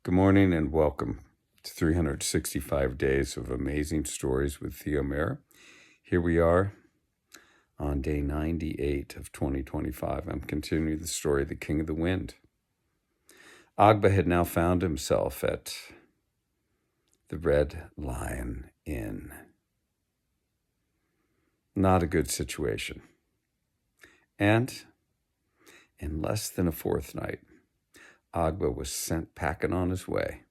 Good morning and welcome to 365 Days of Amazing Stories with Theo Mayer. Here we are on day 98 of 2025. I'm continuing the story of the King of the Wind. Agba had now found himself at the Red Lion Inn. Not a good situation. And in less than a fortnight, Agba was sent packing on his way.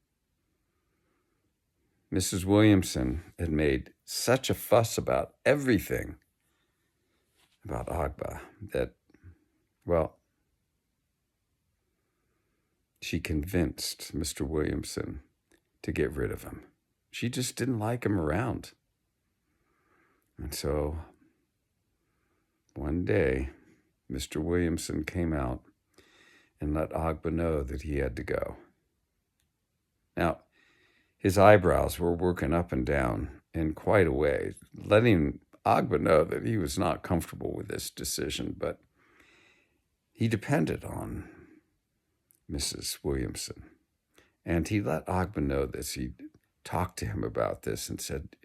Mrs. Williamson had made such a fuss about everything about Agba that, well, she convinced Mr. Williamson to get rid of him. She just didn't like him around. And so one day, Mr. Williamson came out and let Agba know that he had to go. Now, his eyebrows were working up and down in quite a way, letting Agba know that he was not comfortable with this decision, but he depended on Mrs. Williamson. And he let Agba know this. He talked to him about this and said,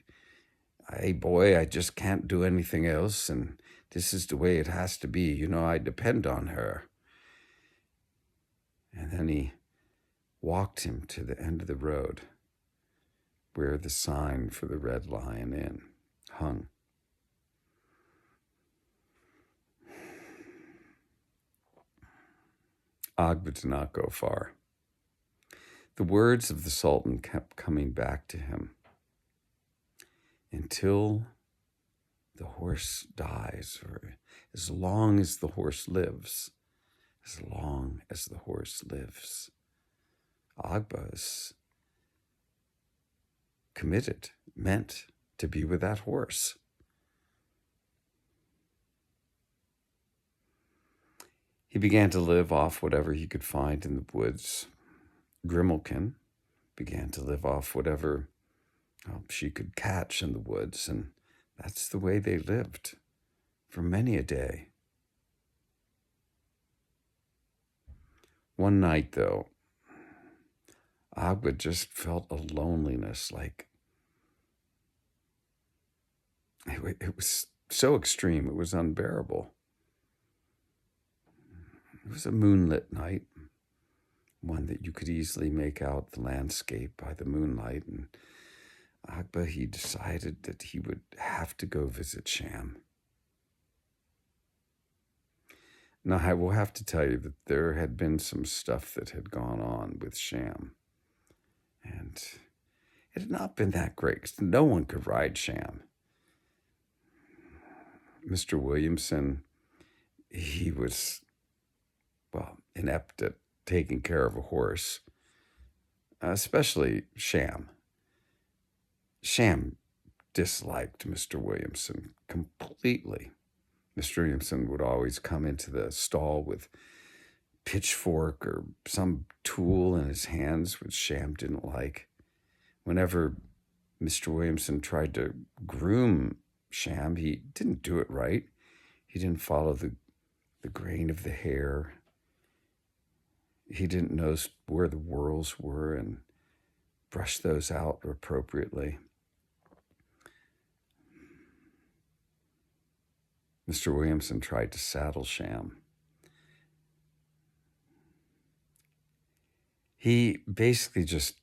"Hey, boy, I just can't do anything else, and this is the way it has to be. You know, I depend on her." And then he walked him to the end of the road where the sign for the Red Lion Inn hung. Agba did not go far. The words of the Sultan kept coming back to him. Until the horse dies, or as long as the horse lives, as long as the horse lives. Agba is committed, meant to be with that horse. He began to live off whatever he could find in the woods. Grimalkin began to live off whatever she could catch in the woods, and that's the way they lived for many a day. One night, though, Agba just felt a loneliness, like it was so extreme, it was unbearable. It was a moonlit night, one that you could easily make out the landscape by the moonlight, and Agba, he decided that he would have to go visit Sham. Now, I will have to tell you that there had been some stuff that had gone on with Sham, and it had not been that great, because no one could ride Sham. Mr. Williamson, he was, inept at taking care of a horse, especially Sham. Sham disliked Mr. Williamson completely. Mr. Williamson would always come into the stall with pitchfork or some tool in his hands, which Sham didn't like. Whenever Mr. Williamson tried to groom Sham, he didn't do it right. He didn't follow the grain of the hair. He didn't know where the whorls were and brush those out appropriately. Mr. Williamson tried to saddle Sham. He basically just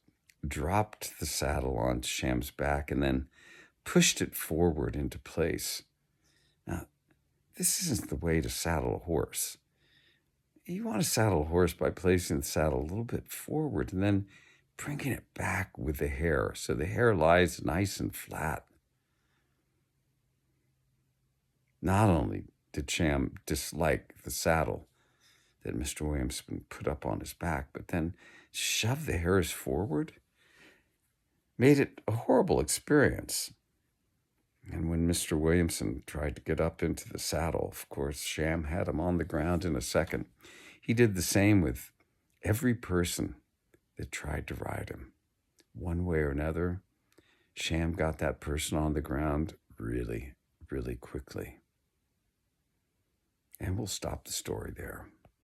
dropped the saddle on Sham's back and then pushed it forward into place. Now, this isn't the way to saddle a horse. You want to saddle a horse by placing the saddle a little bit forward and then bringing it back with the hair so the hair lies nice and flat. Not only did Sham dislike the saddle that Mr. Williamson put up on his back, but then shoved the hairs forward, made it a horrible experience. And when Mr. Williamson tried to get up into the saddle, of course, Sham had him on the ground in a second. He did the same with every person that tried to ride him. One way or another, Sham got that person on the ground really, really quickly. And we'll stop the story there.